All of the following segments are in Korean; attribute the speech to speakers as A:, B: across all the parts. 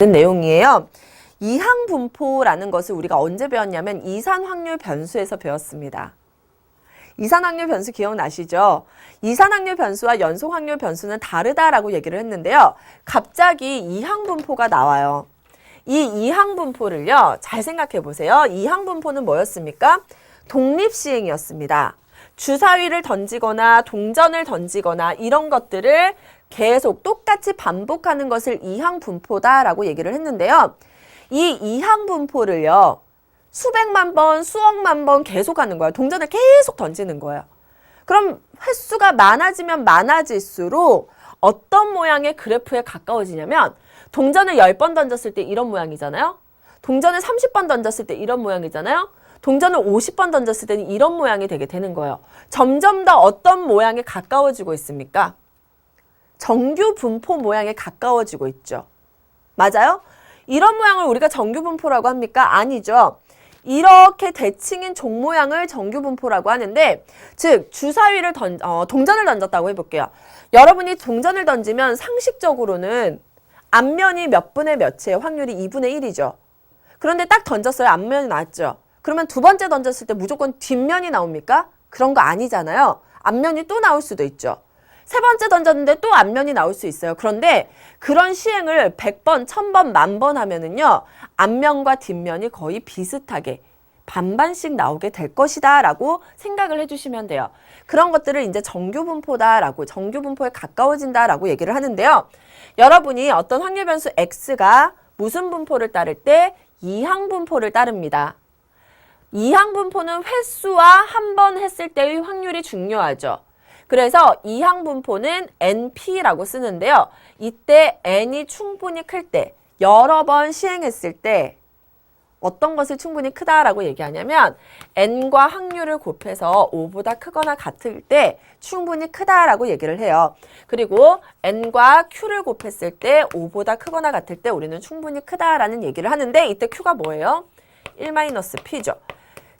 A: 내용이에요. 이항분포라는 것을 우리가 언제 배웠냐면 이산확률 변수에서 배웠습니다. 이산확률 변수 기억나시죠? 이산확률 변수와 연속확률 변수는 다르다라고 얘기를 했는데요. 갑자기 이항분포가 나와요. 이 이항분포를요, 잘 생각해 보세요. 이항분포는 뭐였습니까? 독립시행이었습니다. 주사위를 던지거나 동전을 던지거나 이런 것들을 계속 똑같이 반복하는 것을 이항분포다라고 얘기를 했는데요. 이 이항분포를요, 수백만 번, 수억만 번 계속하는 거예요. 동전을 계속 던지는 거예요. 그럼 횟수가 많아지면 많아질수록 어떤 모양의 그래프에 가까워지냐면 동전을 10번 던졌을 때 이런 모양이잖아요. 동전을 30번 던졌을 때 이런 모양이잖아요. 동전을 50번 던졌을 때는 이런 모양이 되게 되는 거예요. 점점 더 어떤 모양에 가까워지고 있습니까? 정규 분포 모양에 가까워지고 있죠. 맞아요? 이런 모양을 우리가 정규 분포라고 합니까? 아니죠. 이렇게 대칭인 종 모양을 정규 분포라고 하는데, 즉 주사위를 동전을 던졌다고 해볼게요. 여러분이 동전을 던지면 상식적으로는 앞면이 몇 분의 몇이에요? 확률이 2분의 1이죠. 그런데 딱 던졌어요. 앞면이 나왔죠. 그러면 두 번째 던졌을 때 무조건 뒷면이 나옵니까? 그런 거 아니잖아요. 앞면이 또 나올 수도 있죠. 세 번째 던졌는데 또 앞면이 나올 수 있어요. 그런데 그런 시행을 100번, 1000번, 10,000번 하면은요, 앞면과 뒷면이 거의 비슷하게 반반씩 나오게 될 것이다 라고 생각을 해주시면 돼요. 그런 것들을 이제 정규분포다라고, 정규분포에 가까워진다라고 얘기를 하는데요. 여러분이 어떤 확률 변수 x가 무슨 분포를 따를 때 이항분포를 따릅니다. 이항분포는 횟수와 한 번 했을 때의 확률이 중요하죠. 그래서 이항분포는 NP라고 쓰는데요. 이때 N이 충분히 클 때, 여러 번 시행했을 때 어떤 것을 충분히 크다라고 얘기하냐면 N과 확률을 곱해서 5보다 크거나 같을 때 충분히 크다라고 얘기를 해요. 그리고 N과 Q를 곱했을 때 5보다 크거나 같을 때 우리는 충분히 크다라는 얘기를 하는데, 이때 Q가 뭐예요? 1-P죠.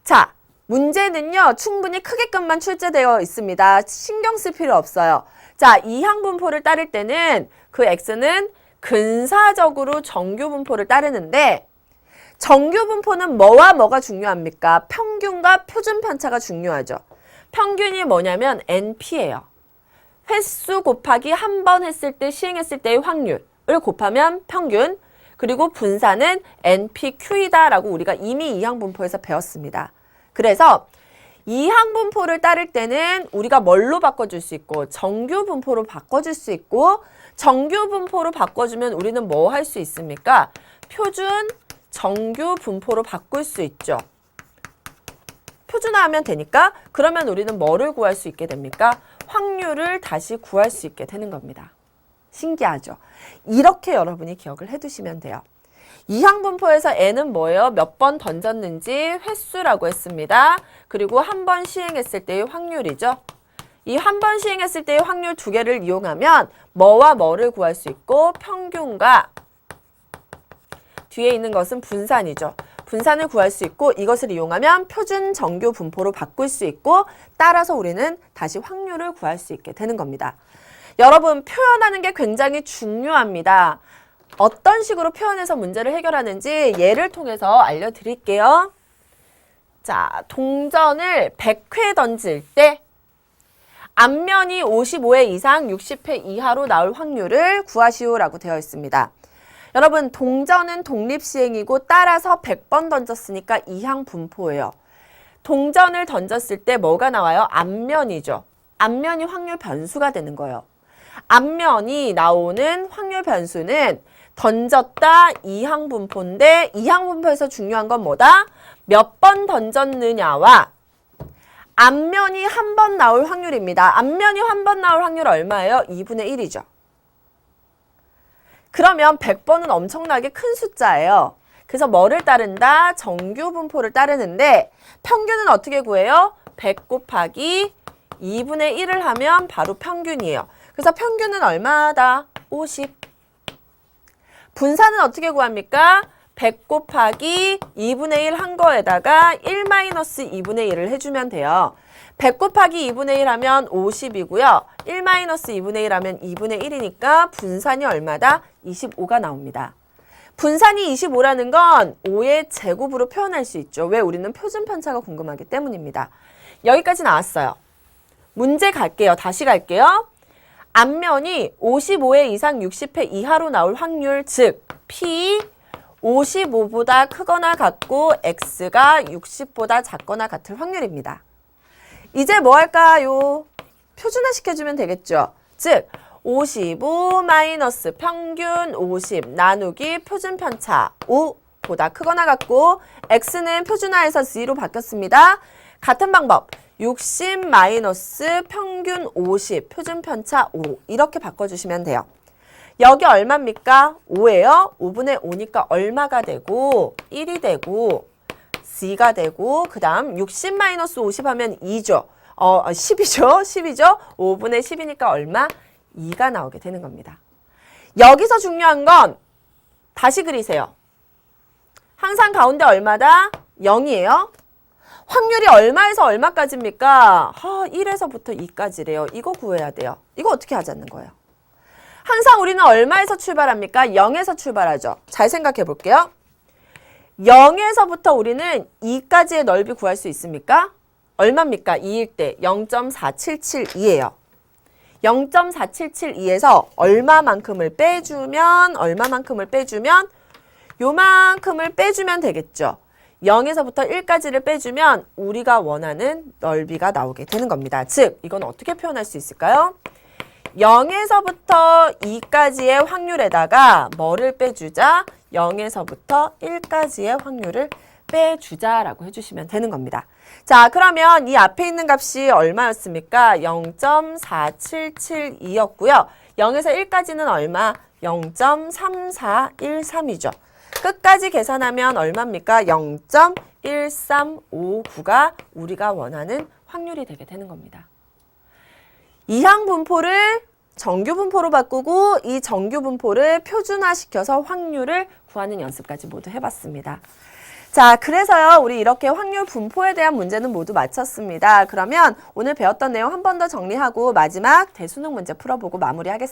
A: 자, 문제는요, 충분히 크게끔만 출제되어 있습니다. 신경 쓸 필요 없어요. 자, 이항분포를 따를 때는 그 x는 근사적으로 정규분포를 따르는데, 정규분포는 뭐와 뭐가 중요합니까? 평균과 표준편차가 중요하죠. 평균이 뭐냐면 NP예요. 횟수 곱하기 한 번 했을 때, 시행했을 때의 확률을 곱하면 평균, 그리고 분산은 NPQ이다라고 우리가 이미 이항분포에서 배웠습니다. 그래서 이항분포를 따를 때는 우리가 뭘로 바꿔줄 수 있고 정규분포로 바꿔줄 수 있고, 정규분포로 바꿔주면 우리는 뭐 할 수 있습니까? 표준 정규분포로 바꿀 수 있죠. 표준화하면 되니까 그러면 우리는 뭐를 구할 수 있게 됩니까? 확률을 다시 구할 수 있게 되는 겁니다. 신기하죠? 이렇게 여러분이 기억을 해두시면 돼요. 이항분포에서 N은 뭐예요? 몇 번 던졌는지 횟수라고 했습니다. 그리고 한 번 시행했을 때의 확률이죠. 이 한 번 시행했을 때의 확률 두 개를 이용하면 뭐와 뭐를 구할 수 있고, 평균과 뒤에 있는 것은 분산이죠. 분산을 구할 수 있고, 이것을 이용하면 표준 정규 분포로 바꿀 수 있고, 따라서 우리는 다시 확률을 구할 수 있게 되는 겁니다. 여러분, 표현하는 게 굉장히 중요합니다. 어떤 식으로 표현해서 문제를 해결하는지 예를 통해서 알려드릴게요. 자, 동전을 100회 던질 때 앞면이 55회 이상 60회 이하로 나올 확률을 구하시오라고 되어 있습니다. 여러분, 동전은 독립시행이고 따라서 100번 던졌으니까 이항분포예요. 동전을 던졌을 때 뭐가 나와요? 앞면이죠. 앞면이 확률 변수가 되는 거예요. 앞면이 나오는 확률 변수는 던졌다 이항분포인데, 이항분포에서 중요한 건 뭐다? 몇 번 던졌느냐와 앞면이 한 번 나올 확률입니다. 앞면이 한 번 나올 확률 얼마예요? 2분의 1이죠. 그러면 100번은 엄청나게 큰 숫자예요. 그래서 뭐를 따른다? 정규분포를 따르는데, 평균은 어떻게 구해요? 100 곱하기 2분의 1을 하면 바로 평균이에요. 그래서 평균은 얼마다? 50. 분산은 어떻게 구합니까? 100 곱하기 2분의 1 한 거에다가 1-2분의 1을 해주면 돼요. 100 곱하기 2분의 1 하면 50이고요. 1-2분의 1 하면 2분의 1이니까 분산이 얼마다? 25가 나옵니다. 분산이 25라는 건 5의 제곱으로 표현할 수 있죠. 왜? 우리는 표준 편차가 궁금하기 때문입니다. 여기까지 나왔어요. 문제 갈게요. 다시 갈게요. 앞면이 55회 이상 60회 이하로 나올 확률, 즉 P 55보다 크거나 같고 X가 60보다 작거나 같을 확률입니다. 이제 뭐 할까요? 표준화 시켜주면 되겠죠. 즉 55 마이너스 평균 50 나누기 표준 편차 5보다 크거나 같고 X는 표준화해서 0로 바뀌었습니다. 같은 방법 60 마이너스 평균 50 표준 편차 5 이렇게 바꿔주시면 돼요. 여기 얼마입니까? 5예요. 5분의 5니까 얼마가 되고 1이 되고 C가 되고 그 다음 60 마이너스 50 하면 2죠. 10이죠. 10이죠. 5분의 10이니까 얼마? 2가 나오게 되는 겁니다. 여기서 중요한 건 다시 그리세요. 항상 가운데 얼마다? 0이에요. 확률이 얼마에서 얼마까지입니까? 1에서부터 2까지래요. 이거 구해야 돼요. 이거 어떻게 하자는 거예요? 항상 우리는 얼마에서 출발합니까? 0에서 출발하죠. 잘 생각해 볼게요. 0에서부터 우리는 2까지의 넓이 구할 수 있습니까? 얼마입니까? 2일 때 0.4772예요. 0.4772에서 얼마만큼을 빼주면 요만큼을 빼주면 되겠죠. 0에서부터 1까지를 빼주면 우리가 원하는 넓이가 나오게 되는 겁니다. 즉, 이건 어떻게 표현할 수 있을까요? 0에서부터 2까지의 확률에다가 뭐를 빼주자? 0에서부터 1까지의 확률을 빼주자라고 해주시면 되는 겁니다. 자, 그러면 이 앞에 있는 값이 얼마였습니까? 0.4772였고요. 0에서 1까지는 얼마? 0.3413이죠. 끝까지 계산하면 얼마입니까? 0.1359가 우리가 원하는 확률이 되게 되는 겁니다. 이항 분포를 정규 분포로 바꾸고 이 정규 분포를 표준화시켜서 확률을 구하는 연습까지 모두 해봤습니다. 자, 그래서요, 우리 이렇게 확률 분포에 대한 문제는 모두 마쳤습니다. 그러면 오늘 배웠던 내용 한 번 더 정리하고 마지막 대수능 문제 풀어보고 마무리하겠습니다.